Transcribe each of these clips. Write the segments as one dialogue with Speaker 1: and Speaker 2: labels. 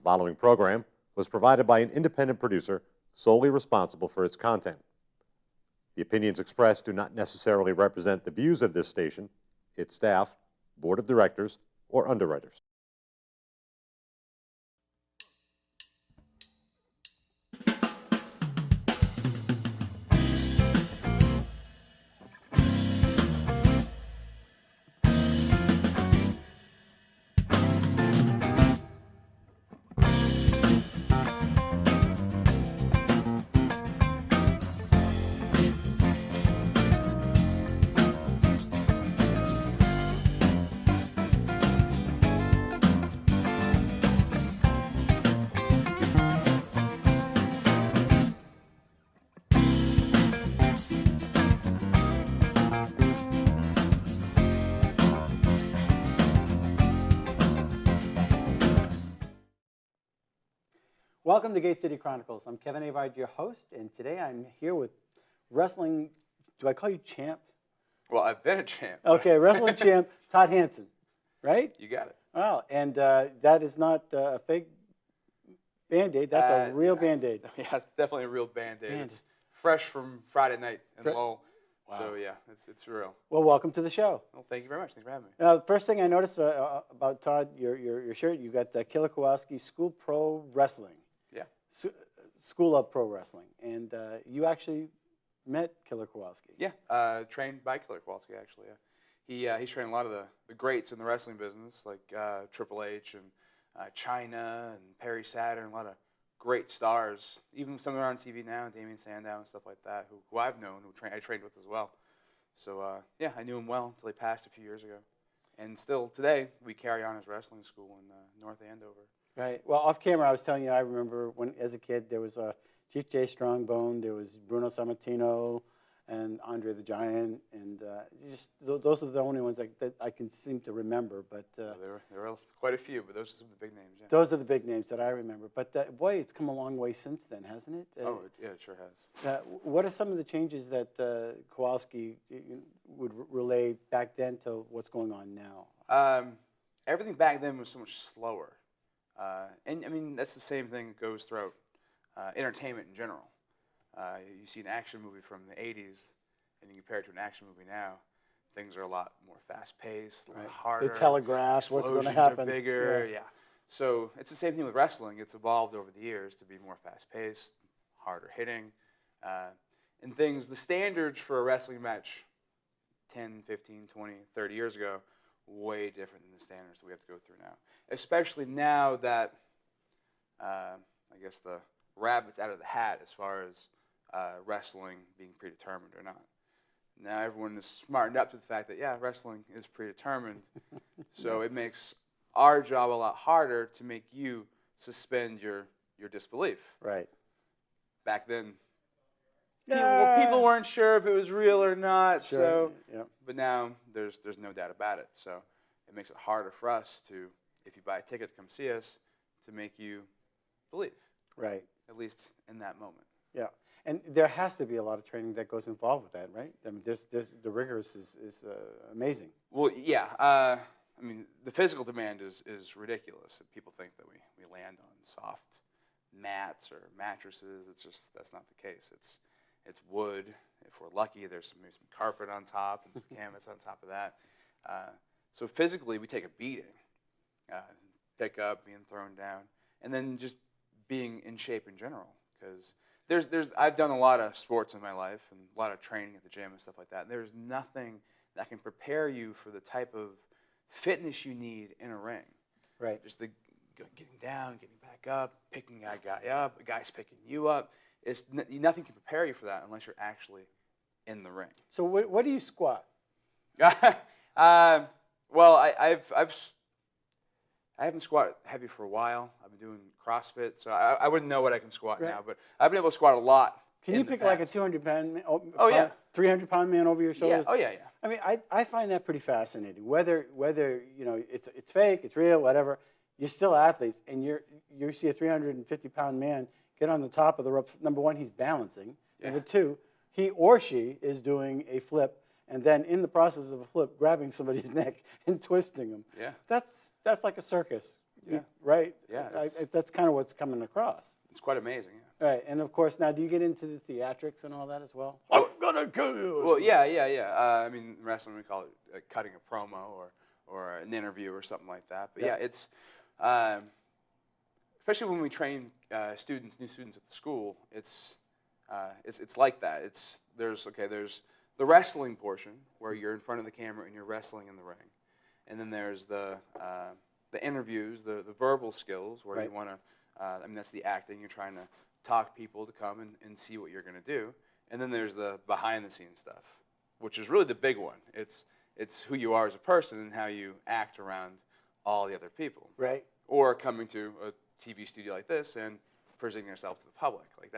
Speaker 1: following program was provided by an independent producer solely responsible for its content. The opinions expressed do not necessarily represent the views of this station, its staff, board of directors, or underwriters.
Speaker 2: Welcome to Gate City Chronicles. I'm Kevin Avard, your host, and today I'm here with wrestling, do I call you champ?
Speaker 3: Well, I've been a champ.
Speaker 2: Okay, wrestling champ, Todd Hanson, right?
Speaker 3: You got it.
Speaker 2: Oh, and that is not a fake Band-Aid, that's a real Band-Aid.
Speaker 3: Yeah, it's definitely a real Band-Aid. It's fresh from Friday night in Lowell. Wow. So yeah, it's real.
Speaker 2: Well, welcome to the show.
Speaker 3: Well, thank you very much. Thanks for having me.
Speaker 2: First thing I noticed about Todd, your shirt, you got Killer Kowalski School Pro Wrestling.
Speaker 3: Yeah.
Speaker 2: School of Pro Wrestling, and you actually met Killer Kowalski.
Speaker 3: Yeah, trained by Killer Kowalski actually. Yeah. He's trained a lot of the greats in the wrestling business, like Triple H and Chyna and Perry Saturn, a lot of great stars. Even some that are on TV now, Damien Sandow and stuff like that, who I've known, I trained with as well. So yeah, I knew him well until he passed a few years ago, and still today we carry on his wrestling school in North Andover.
Speaker 2: Right. Well, off camera, I was telling you, I remember when, as a kid, there was Chief J. Strongbone, there was Bruno Sammartino, and Andre the Giant, and just those are the only ones that I can seem to remember. But
Speaker 3: there were quite a few, but those are some of the big names. Yeah.
Speaker 2: Those are the big names that I remember. But boy, it's come a long way since then, hasn't it?
Speaker 3: Yeah, it sure has.
Speaker 2: What are some of the changes that Kowalski would relay back then to what's going on now?
Speaker 3: Everything back then was so much slower. And I mean, that's the same thing that goes throughout entertainment in general. You see an action movie from the 80s, and you compare it to an action movie now, things are a lot more fast-paced, a lot harder.
Speaker 2: They telegraph what's going to happen.
Speaker 3: Are bigger, yeah. So it's the same thing with wrestling. It's evolved over the years to be more fast-paced, harder hitting, and things. The standards for a wrestling match 10, 15, 20, 30 years ago, way different than the standards that we have to go through now. Especially now that, I guess, the rabbit's out of the hat as far as wrestling being predetermined or not. Now everyone is smartened up to the fact that, yeah, wrestling is predetermined. So it makes our job a lot harder to make you suspend your disbelief.
Speaker 2: Right.
Speaker 3: Back then, people weren't sure if it was real or not.
Speaker 2: Sure.
Speaker 3: So,
Speaker 2: yep.
Speaker 3: But now there's no doubt about it. So it makes it harder for us to, if you buy a ticket to come see us, to make you believe.
Speaker 2: Right.
Speaker 3: At least in that moment.
Speaker 2: Yeah. And there has to be a lot of training that goes involved with that, right? I mean, the rigorous is amazing.
Speaker 3: Well, yeah. I mean, the physical demand is ridiculous. People think that we land on soft mats or mattresses. It's just, that's not the case. It's wood. If we're lucky, there's maybe some carpet on top and some canvas on top of that. So physically, we take a beating. Pick up, being thrown down, and then just being in shape in general. Because I've done a lot of sports in my life and a lot of training at the gym and stuff like that. And there's nothing that can prepare you for the type of fitness you need in a ring.
Speaker 2: Right.
Speaker 3: Just the getting down, getting back up, picking a guy up, a guy's picking you up. Nothing can prepare you for that unless you're actually in the ring.
Speaker 2: So what do you squat?
Speaker 3: Well, I haven't squatted heavy for a while. I've been doing CrossFit, so I wouldn't know what I can squat now, but I've been able to squat a lot.
Speaker 2: Can you pick like a 200-pound, 300-pound man over your shoulders?
Speaker 3: Yeah. Oh yeah.
Speaker 2: I mean, I find that pretty fascinating. Whether you know it's fake, it's real, whatever, you're still athletes, and you see a 350-pound man get on the top of the rope. Number one, he's balancing. Yeah. Number two, he or she is doing a flip, and then in the process of a flip, grabbing somebody's neck and twisting them.
Speaker 3: Yeah.
Speaker 2: That's like a circus.
Speaker 3: Yeah.
Speaker 2: Right.
Speaker 3: Yeah,
Speaker 2: That's kind of what's coming across.
Speaker 3: It's quite amazing. Yeah.
Speaker 2: Right, and of course, now do you get into the theatrics and all that as well? I'm gonna kill you.
Speaker 3: Well, yeah. I mean, in wrestling we call it cutting a promo or an interview or something like that. But yeah, it's especially when we train new students at the school. It's like that. There's the wrestling portion where you're in front of the camera and you're wrestling in the ring, and then there's the interviews, the verbal skills where you want to. I mean, that's the acting. You're trying to talk people to come and see what you're going to do. And then there's the behind-the-scenes stuff, which is really the big one. It's who you are as a person and how you act around all the other people.
Speaker 2: Right.
Speaker 3: Or coming to a TV studio like this and presenting yourself to the public. Like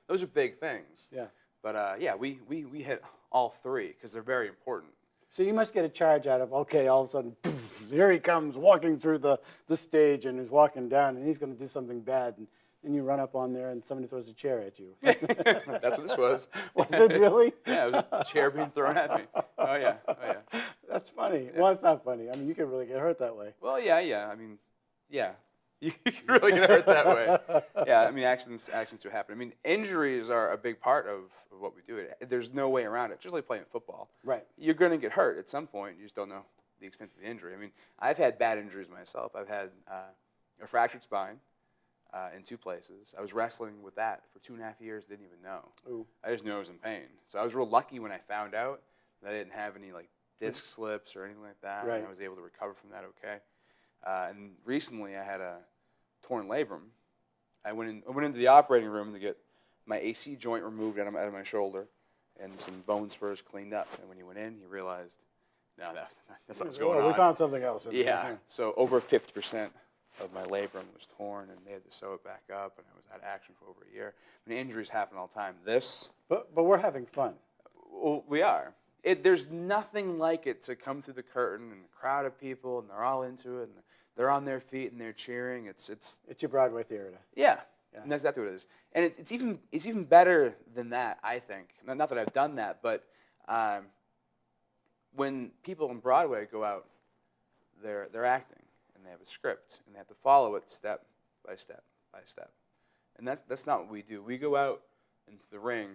Speaker 3: those are big things.
Speaker 2: Yeah.
Speaker 3: But we hit all three because they're very important.
Speaker 2: So you must get a charge out of, okay, all of a sudden, poof, here he comes walking through the stage and he's walking down and he's going to do something bad. And you run up on there and somebody throws a chair at you.
Speaker 3: That's what this was.
Speaker 2: Was it really?
Speaker 3: Yeah, it was a chair being thrown at me. Oh, yeah.
Speaker 2: That's funny.
Speaker 3: Yeah.
Speaker 2: Well, it's not funny. I mean, you can really get hurt that way.
Speaker 3: Well, yeah. I mean, yeah. You can really get hurt that way. Yeah, I mean, accidents do happen. I mean, injuries are a big part of what we do. There's no way around it. Just like playing football. Right. You're going to get hurt at some point. You just don't know the extent of the injury. I mean, I've had bad injuries myself. I've had a fractured spine in 2 places. I was wrestling with that for 2.5 years, didn't even know. Ooh. I just knew I was in pain. So I was real lucky when I found out that I didn't have any like disc slips or anything like that. Right. And I was able to recover from that okay. And recently I had a torn labrum. I went into the operating room to get my AC joint removed out of my shoulder and some bone spurs cleaned up. And when he went in, he realized, no, that's not what's going on.
Speaker 2: We found something else in there.
Speaker 3: Yeah. So over 50% of my labrum was torn, and they had to sew it back up, and I was out of action for over a year. I mean, injuries happen all the time.
Speaker 2: But we're having fun.
Speaker 3: Well, we are. There's nothing like it to come through the curtain and a crowd of people, and they're all into it, and they're on their feet and they're cheering. It's
Speaker 2: your Broadway theater.
Speaker 3: Yeah. And that's exactly what it is. And it's even better than that, I think. Not that I've done that, but when people on Broadway go out, they're acting and they have a script and they have to follow it step by step by step. And that's not what we do. We go out into the ring.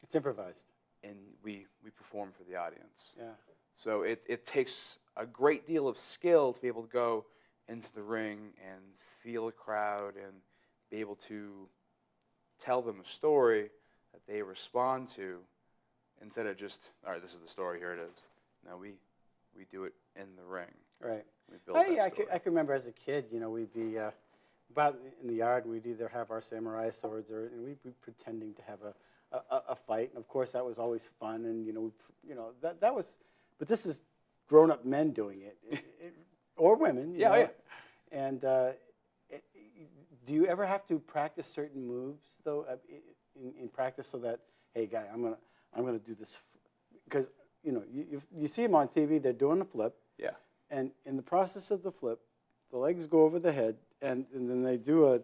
Speaker 2: It's improvised.
Speaker 3: And we perform for the audience.
Speaker 2: Yeah.
Speaker 3: So it takes a great deal of skill to be able to go into the ring and feel a crowd and be able to tell them a story that they respond to instead of just, all right, this is the story, here it is. No, we do it in the ring.
Speaker 2: Right.
Speaker 3: We build that story.
Speaker 2: I can remember as a kid, we'd be about in the yard, and we'd either have our samurai swords and we'd be pretending to have a fight. And of course, that was always fun. And, that was, but this is grown-up men doing it. Or women, you know. And do you ever have to practice certain moves though in practice so that, hey, guy, I'm gonna do this because you see them on TV, they're doing the flip. Yeah. And in the process of the flip, the legs go over the head, and then they do a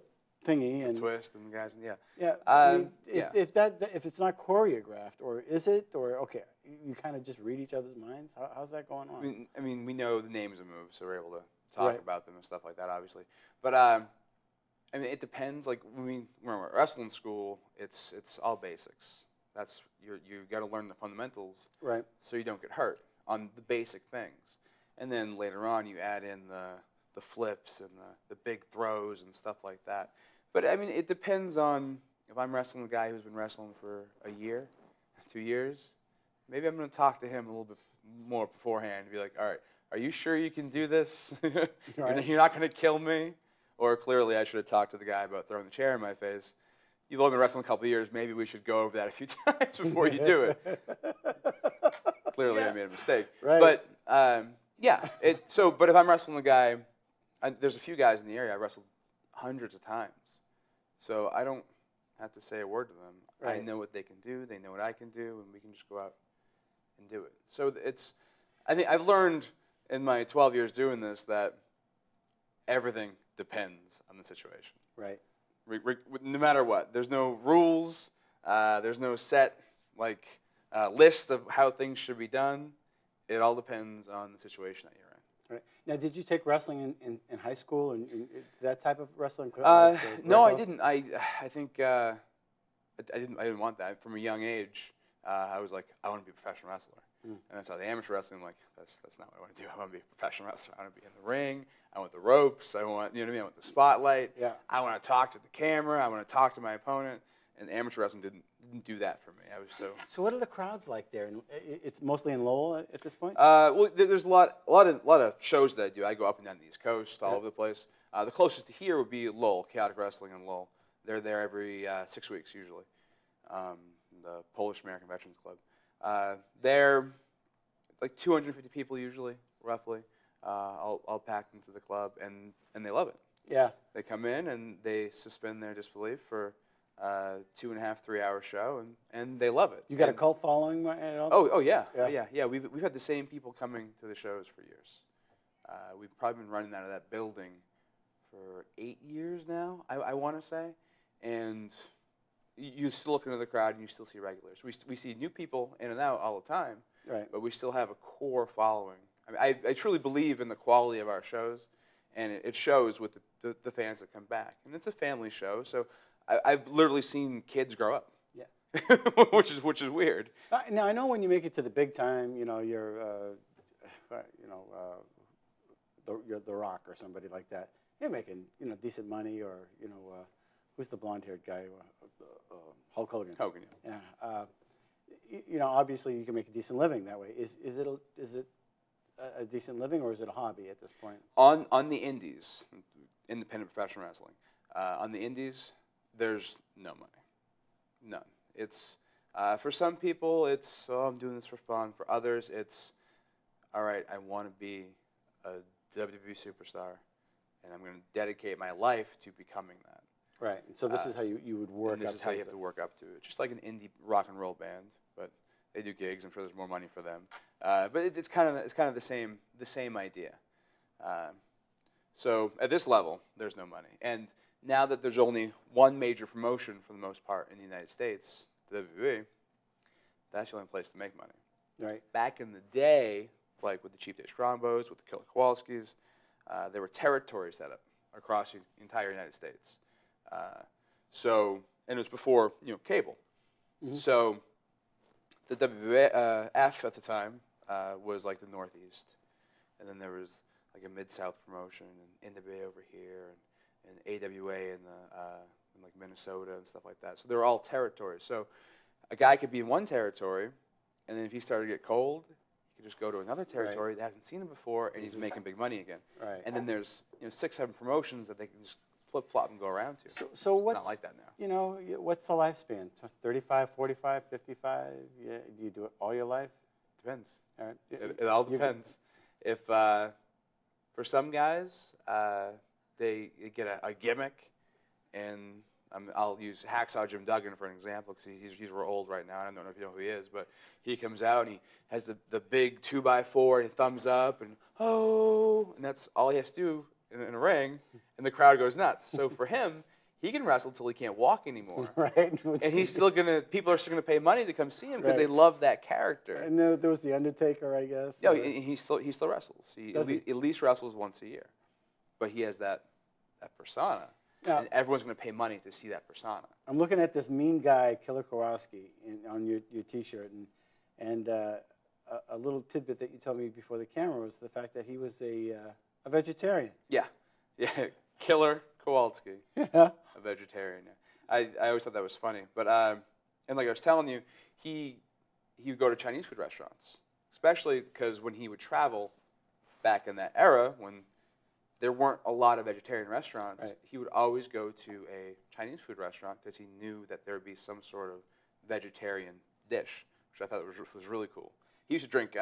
Speaker 2: thingy and
Speaker 3: twist and guys and
Speaker 2: yeah. I mean, if it's not choreographed, or is it, or okay, you kind of just read each other's minds. How's that going on?
Speaker 3: I mean, we know the names of moves, so we're able to talk about them and stuff like that, obviously. But I mean, it depends. Like when we're at wrestling school, it's all basics. That's you got to learn the fundamentals, right? So you don't get hurt on the basic things. And then later on, you add in the flips and the big throws and stuff like that. But I mean, it depends on if I'm wrestling a guy who's been wrestling for a year, 2 years. Maybe I'm going to talk to him a little bit more beforehand and be like, all right, are you sure you can do this? You're not going to kill me? Or clearly I should have talked to the guy about throwing the chair in my face. You've only been wrestling a couple of years. Maybe we should go over that a few times before you do it. Clearly I made a mistake. Right. But but if I'm wrestling a guy, there's a few guys in the area I wrestled hundreds of times. So I don't have to say a word to them. Right. I know what they can do. They know what I can do, and we can just go out and do it. So I think I've learned in my 12 years doing this that everything depends on the situation. Right. No matter what. There's no rules. There's no set list of how things should be done. It all depends on the situation that you're in.
Speaker 2: Right. Now, did you take wrestling in high school and that type of wrestling?
Speaker 3: No, I didn't. I think I didn't want that from a young age. I was like, I want to be a professional wrestler. And I saw the amateur wrestling. I'm like, that's not what I want to do. I want to be a professional wrestler. I want to be in the ring. I want the ropes. I want, you know what I mean? I want the spotlight.
Speaker 2: Yeah.
Speaker 3: I want to talk to the camera. I want to talk to my opponent. And amateur wrestling didn't do that for me. I was so.
Speaker 2: So what are the crowds like there? It's mostly in Lowell at this point.
Speaker 3: Well, there's a lot of shows that I do. I go up and down the East Coast, all over the place. The closest to here would be Lowell, Chaotic Wrestling in Lowell. They're there every 6 weeks usually. The Polish American Veterans Club. They're like 250 people usually, roughly, all packed into the club, and they love it.
Speaker 2: Yeah.
Speaker 3: They come in and they suspend their disbelief for 2.5, 3 hour show, and they love it.
Speaker 2: You got a cult following at all?
Speaker 3: Oh yeah,
Speaker 2: Yeah.
Speaker 3: yeah. We've had the same people coming to the shows for years. We've probably been running out of that building for 8 years now, I want to say, and you still look into the crowd and you still see regulars. We see new people in and out all the time,
Speaker 2: Right.
Speaker 3: but we still have a core following. I mean, I truly believe in the quality of our shows, and it shows with the fans that come back. And it's a family show, so I've literally seen kids grow up.
Speaker 2: Yeah.
Speaker 3: which is weird.
Speaker 2: Now I know when you make it to the big time, you're the Rock or somebody like that. You're making decent money, or who's the blonde-haired guy? Hulk Hogan.
Speaker 3: Hogan.
Speaker 2: Yeah. Obviously you can make a decent living that way. Is it a decent living, or is it a hobby at this point?
Speaker 3: On the indies, independent professional wrestling, on the indies, there's no money, none. It's for some people, it's I'm doing this for fun. For others, it's all right. I want to be a WWE superstar, and I'm going to dedicate my life to becoming that.
Speaker 2: Right. And so this is how you would work.
Speaker 3: And this is how you have to work up to it. Just like an indie rock and roll band, but they do gigs. I'm sure there's more money for them. But it's kind of the same idea. So at this level, there's no money. And now that there's only one major promotion for the most part in the United States, the WWE, that's the only place to make money.
Speaker 2: Right.
Speaker 3: Back in the day, like with the Chief Day Strombos, with the Killer Kowalskis, there were territories set up across the entire United States. And it was before cable. Mm-hmm. So the WWF at the time was like the Northeast, and then there was like a Mid-South promotion, and NWA over here, and AWA in like Minnesota and stuff like that. So they were all territories. So a guy could be in one territory, and then if he started to get cold, he could just go to another territory that hasn't seen him before, and he's making big money again.
Speaker 2: Right.
Speaker 3: And then there's 6, 7 promotions that they can just flip-flop and go around to.
Speaker 2: So what's
Speaker 3: not like that now.
Speaker 2: What's the lifespan? 35, 45, 55? Yeah, do you do it all your life?
Speaker 3: Depends.
Speaker 2: All right.
Speaker 3: It all depends. If for some guys, they get a gimmick, and I'll use Hacksaw Jim Duggan for an example because he's real old right now. I don't know if you know who he is, but he comes out and he has the big 2x4 and he thumbs up and and that's all he has to do in a ring, and the crowd goes nuts. So for him, he can wrestle till he can't walk anymore.
Speaker 2: Right.
Speaker 3: And people are still gonna pay money to come see him because they love that character.
Speaker 2: And there was the Undertaker, I guess.
Speaker 3: Yeah, he still wrestles. He at least wrestles once a year, but he has that persona, and everyone's gonna pay money to see that persona.
Speaker 2: I'm looking at this mean guy, Killer Kowalski, on your T-shirt, and a little tidbit that you told me before the camera was the fact that he was a vegetarian.
Speaker 3: Yeah, Killer Kowalski,
Speaker 2: Yeah.
Speaker 3: a vegetarian. I always thought that was funny, but and like I was telling you, he would go to Chinese food restaurants, especially because when he would travel back in that era when there weren't a lot of vegetarian restaurants,
Speaker 2: right.
Speaker 3: He would always go to a Chinese food restaurant because he knew that there would be some sort of vegetarian dish, which I thought was really cool. He used to drink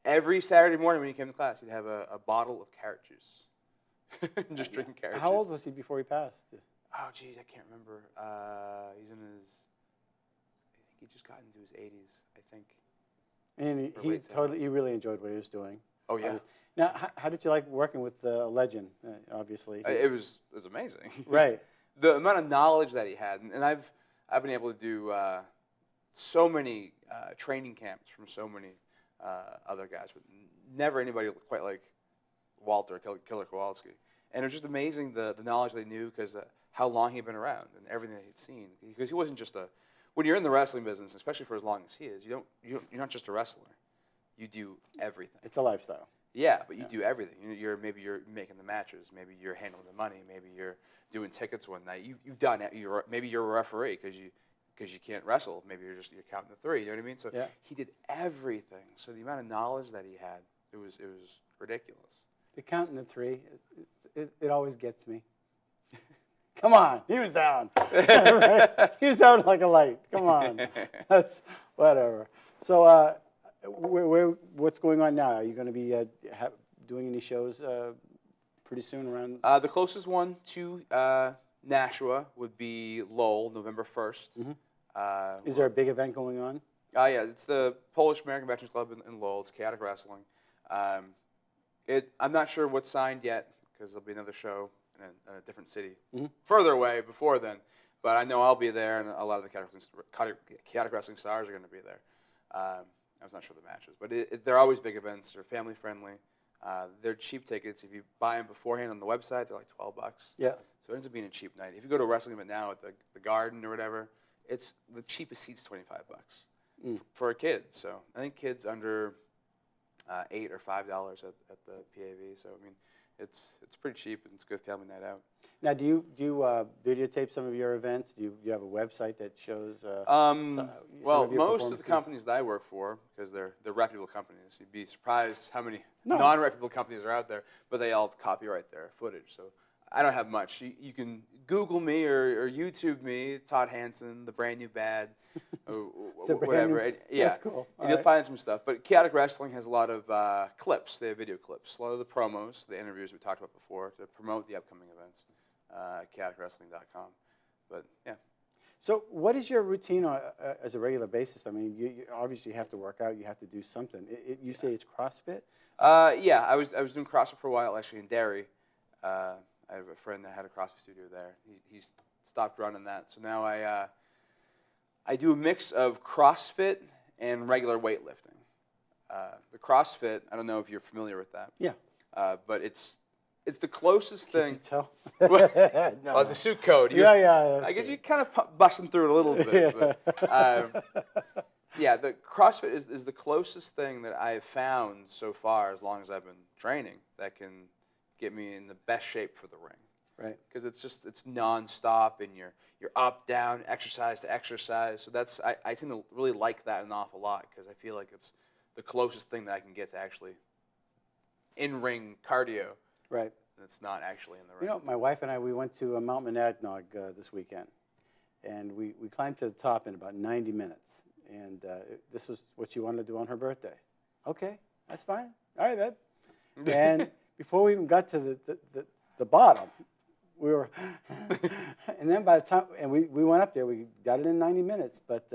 Speaker 3: every Saturday morning when he came to class. He'd have a bottle of carrot juice, just drinking carrot juice.
Speaker 2: How old was he before he passed?
Speaker 3: Oh, geez, I can't remember. He's in his, I think he just got into his 80s, I think.
Speaker 2: And he really enjoyed what he was doing.
Speaker 3: Oh, yeah.
Speaker 2: Now, how did you like working with a legend, obviously?
Speaker 3: It was amazing.
Speaker 2: Right.
Speaker 3: The amount of knowledge that he had, and I've been able to do so many training camps from so many other guys, but never anybody quite Walter Killer Kowalski, and it was just amazing the knowledge they knew because how long he'd been around and everything that he'd seen. Because he wasn't just when you're in the wrestling business, especially for as long as he is, you're not just a wrestler. You do everything.
Speaker 2: It's a lifestyle.
Speaker 3: Yeah, but you do everything. Maybe you're making the matches. Maybe you're handling the money. Maybe you're doing tickets one night. You've done it. Maybe you're a referee because you can't wrestle. Maybe you're counting the three. You know what I mean? So he did everything. So the amount of knowledge that he had, it was ridiculous.
Speaker 2: The counting the three, it always gets me. Come on, he was down. Right? He was out like a light. Come on, that's whatever. So. What's going on now? Are you going to be doing any shows pretty soon around?
Speaker 3: The closest one to Nashua would be Lowell, November 1st.
Speaker 2: Mm-hmm. Is there a big event going on?
Speaker 3: Yeah, it's the Polish American Veterans Club in Lowell. It's chaotic wrestling. I'm not sure what's signed yet because there'll be another show in a different city further away before then. But I know I'll be there, and a lot of the chaotic wrestling stars are going to be there. I was not sure the matches, but they're always big events. They're family friendly. They're cheap tickets. If you buy them beforehand on the website, they're like $12.
Speaker 2: Yeah.
Speaker 3: So it ends up being a cheap night. If you go to a wrestling event now at the Garden or whatever, it's the cheapest seat's $25 for a kid. So I think kids under $8 or $5 at the PAV. So I mean, it's pretty cheap and it's a good family night out.
Speaker 2: Now, do you videotape some of your events? Do you have a website that shows?
Speaker 3: Well, most of the companies that I work for, because they're reputable companies, you'd be surprised how many non-reputable companies are out there, but they all copyright their footage. So I don't have much. You can Google me or YouTube me, Todd Hanson, the brand new bad, or whatever. Yeah,
Speaker 2: that's cool.
Speaker 3: And you'll find some stuff. But Chaotic Wrestling has a lot of clips. They have video clips. A lot of the promos, the interviews we talked about before, to promote the upcoming events. chaoticwrestling.com. But yeah.
Speaker 2: So what is your routine as a regular basis? I mean, you obviously have to work out. You have to do something. You say it's CrossFit?
Speaker 3: Yeah, I was doing CrossFit for a while actually in Derry. I have a friend that had a CrossFit studio there. He's stopped running that. So now I do a mix of CrossFit and regular weightlifting. The CrossFit, I don't know if you're familiar with that.
Speaker 2: Yeah.
Speaker 3: But it's the closest thing.
Speaker 2: Can you tell?
Speaker 3: No. The suit code.
Speaker 2: Yeah.
Speaker 3: I guess you're kind of busting through it a little bit. But, yeah, the CrossFit is the closest thing that I have found so far, as long as I've been training, that can get me in the best shape for the ring.
Speaker 2: Right.
Speaker 3: Because it's nonstop, and you're up, down, exercise to exercise. So I tend to really like that an awful lot because I feel like it's the closest thing that I can get to actually in-ring cardio.
Speaker 2: Right.
Speaker 3: That's not actually in the ring.
Speaker 2: You know, my wife and I, we went to Mount Monadnock this weekend, and we climbed to the top in about 90 minutes. And this was what she wanted to do on her birthday. Okay, that's fine. All right, babe. And before we even got to the bottom, we were, and then by the time, and we went up there, we got it in 90 minutes, but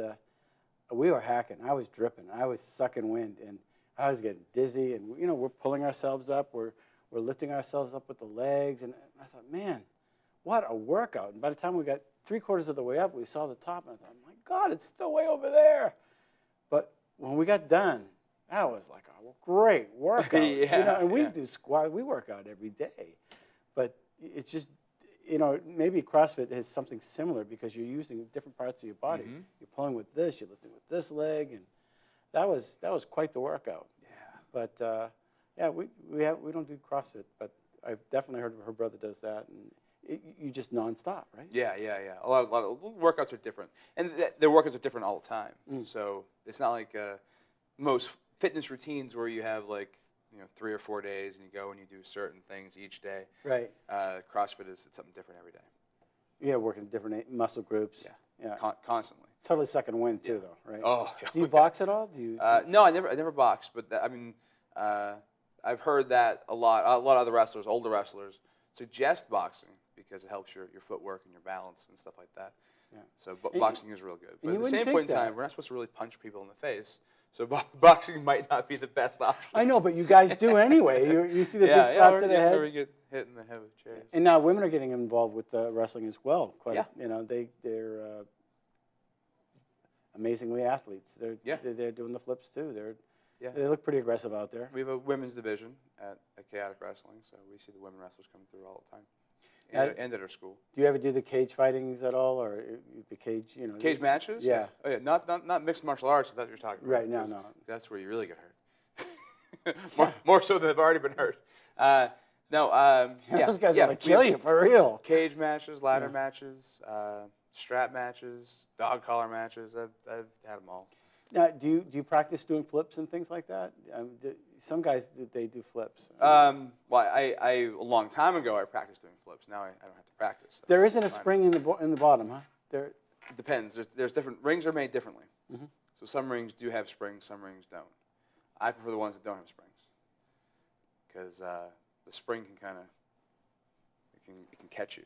Speaker 2: we were hacking. I was dripping. I was sucking wind, and I was getting dizzy. And, you know, we're pulling ourselves up. We're lifting ourselves up with the legs, and I thought, man, what a workout. And by the time we got 3/4 of the way up, we saw the top, and I thought, my God, it's still way over there. But when we got done, that was like a great workout.
Speaker 3: Yeah,
Speaker 2: you know, and we do squat, we work out every day. But it's just, you know, maybe CrossFit has something similar because you're using different parts of your body. Mm-hmm. You're pulling with this, you're lifting with this leg, and that was quite the workout.
Speaker 3: Yeah.
Speaker 2: But yeah, we don't do CrossFit, but I've definitely heard her brother does that, and you just nonstop, right?
Speaker 3: Yeah. A lot of workouts are different, and their workouts are different all the time. So it's not like most fitness routines where you have like 3 or 4 days and you go and you do certain things each day.
Speaker 2: Right.
Speaker 3: CrossFit is something different every day.
Speaker 2: Yeah, working different muscle groups.
Speaker 3: Yeah. Constantly.
Speaker 2: Totally second wind too, though, right?
Speaker 3: Oh.
Speaker 2: Do you box at all? Do you?
Speaker 3: No, I never boxed, but I mean. I've heard that a lot. A lot of the wrestlers, older wrestlers, suggest boxing because it helps your footwork and your balance and stuff like that. Yeah. So boxing is real good. But at the same point in time, we're not supposed to really punch people in the face. So boxing might not be the best option.
Speaker 2: I know, but you guys do anyway. You see the big slap to the head.
Speaker 3: We get hit in the head with chairs.
Speaker 2: And now women are getting involved with wrestling as well.
Speaker 3: Yeah.
Speaker 2: They're amazingly athletes. They're doing the flips too.
Speaker 3: Yeah.
Speaker 2: They look pretty aggressive out there.
Speaker 3: We have a women's division at Chaotic Wrestling, so we see the women wrestlers come through all the time. And at our school.
Speaker 2: Do you ever do the cage fightings at all, or the cage? You know,
Speaker 3: Cage matches?
Speaker 2: Yeah.
Speaker 3: Oh yeah. Not mixed martial arts that you're talking about.
Speaker 2: Right. No.
Speaker 3: That's where you really get hurt. more so than they've already been hurt. No. Yeah.
Speaker 2: Those guys
Speaker 3: yeah,
Speaker 2: want to kill you for real.
Speaker 3: Cage matches, ladder matches, strap matches, dog collar matches. I've had them all.
Speaker 2: Now, do you practice doing flips and things like that? Some guys they do flips.
Speaker 3: Well, a long time ago I practiced doing flips. Now I don't have to practice. So
Speaker 2: There isn't a spring in the bottom, huh?
Speaker 3: it depends. There's different rings are made differently. So some rings do have springs, some rings don't. I prefer the ones that don't have springs because the spring can kind of it can catch you.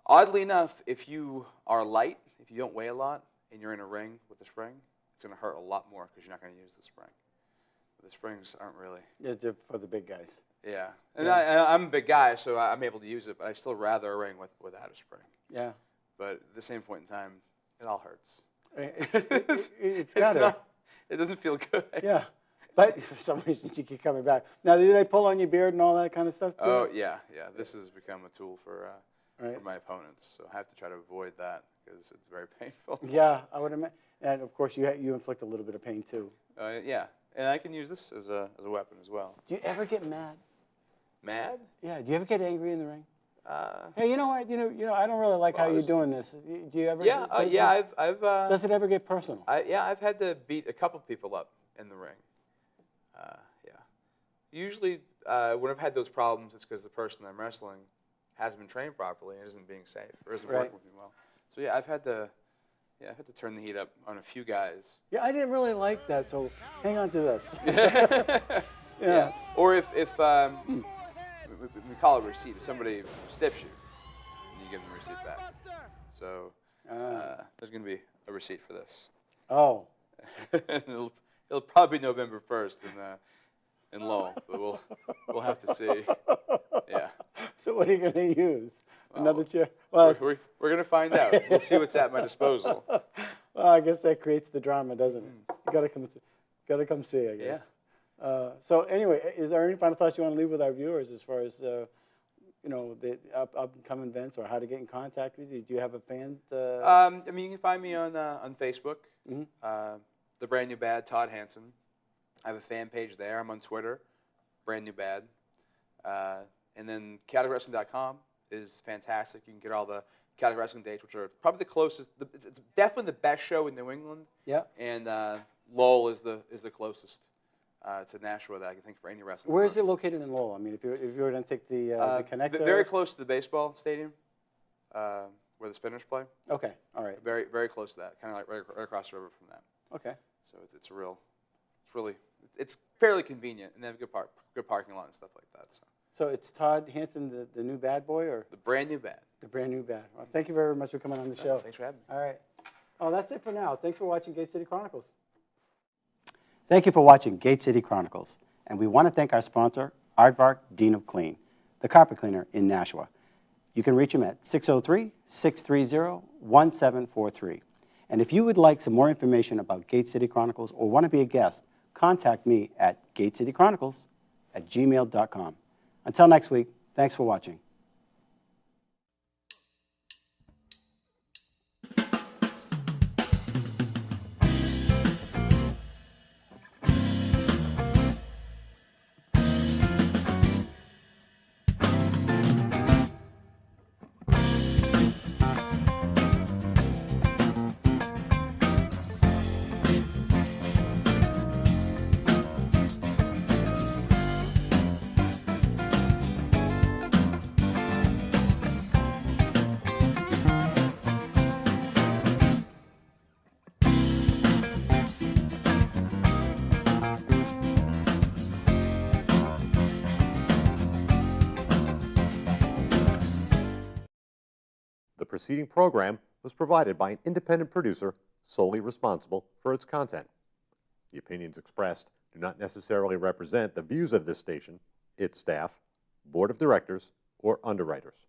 Speaker 3: Oddly enough, if you are light, if you don't weigh a lot, and you're in a ring with a spring, it's going to hurt a lot more because you're not going to use the spring. The springs aren't really.
Speaker 2: Yeah, just for the big guys.
Speaker 3: Yeah, and I'm a big guy, so I'm able to use it, but I still rather a ring without a spring.
Speaker 2: Yeah.
Speaker 3: But at the same point in time, it all hurts.
Speaker 2: It's gotta.
Speaker 3: It doesn't feel good.
Speaker 2: Yeah, but for some reason you keep coming back. Now, do they pull on your beard and all that kind of stuff too?
Speaker 3: Oh yeah. This has become a tool for
Speaker 2: Right.
Speaker 3: my opponents, so I have to try to avoid that because it's very painful.
Speaker 2: Yeah, I would imagine. And of course, you inflict a little bit of pain too.
Speaker 3: Yeah, and I can use this as a weapon as well.
Speaker 2: Do you ever get mad?
Speaker 3: Mad?
Speaker 2: Yeah. Do you ever get angry in the ring? Hey, you know what? You know, I don't really like how you're doing this. Do you ever?
Speaker 3: Yeah, I've.
Speaker 2: Does it ever get personal?
Speaker 3: I've had to beat a couple people up in the ring. Yeah. Usually, when I've had those problems, it's because the person I'm wrestling hasn't been trained properly and isn't being safe or isn't working with me well. So yeah, I've had to turn the heat up on a few guys.
Speaker 2: Yeah, I didn't really like that. So hang on to this.
Speaker 3: Yeah. Or if we call it a receipt. If somebody stiffs you, and you give them a receipt back. So there's going to be a receipt for this.
Speaker 2: Oh.
Speaker 3: it'll probably be November 1st in Lowell, but we'll have to see. Yeah.
Speaker 2: So what are you going to use? Another chair? Well,
Speaker 3: we're going to find out. We'll see what's at my disposal.
Speaker 2: Well, I guess that creates the drama, doesn't it? You got to come see, I guess.
Speaker 3: Yeah.
Speaker 2: So anyway, is there any final thoughts you want to leave with our viewers as far as the upcoming events or how to get in contact with you? Do you have a fan?
Speaker 3: I mean, you can find me on Facebook, The Brand New Bad, Todd Hanson. I have a fan page there. I'm on Twitter, Brand New Bad. And then chaoticwrestling.com is fantastic. You can get all the Chaotic Wrestling dates, which are probably the closest. It's definitely the best show in New England. Yeah. And Lowell is the closest to Nashua that I can think for any wrestling.
Speaker 2: Where is it located in Lowell? I mean, if you were going to take the connector.
Speaker 3: Very close to the baseball stadium, where the Spinners play.
Speaker 2: Okay. All right.
Speaker 3: Very very close to that. Kind of like right across the river from that.
Speaker 2: Okay.
Speaker 3: So it's fairly convenient, and they have a good parking lot and stuff like that.
Speaker 2: So it's Todd Hanson, the new bad boy, or
Speaker 3: the Brand New Bad.
Speaker 2: The Brand New Bad. Well, thank you very much for coming on the show.
Speaker 3: Thanks for having me.
Speaker 2: All right. Oh, that's it for now. Thanks for watching Gate City Chronicles. Thank you for watching Gate City Chronicles, and we want to thank our sponsor, Avard Dean of Clean, the carpet cleaner in Nashua. You can reach him at 603-630-1743. And if you would like some more information about Gate City Chronicles or want to be a guest, contact me at gatecitychronicles@gmail.com. Until next week, thanks for watching.
Speaker 1: The preceding program was provided by an independent producer solely responsible for its content. The opinions expressed do not necessarily represent the views of this station, its staff, board of directors, or underwriters.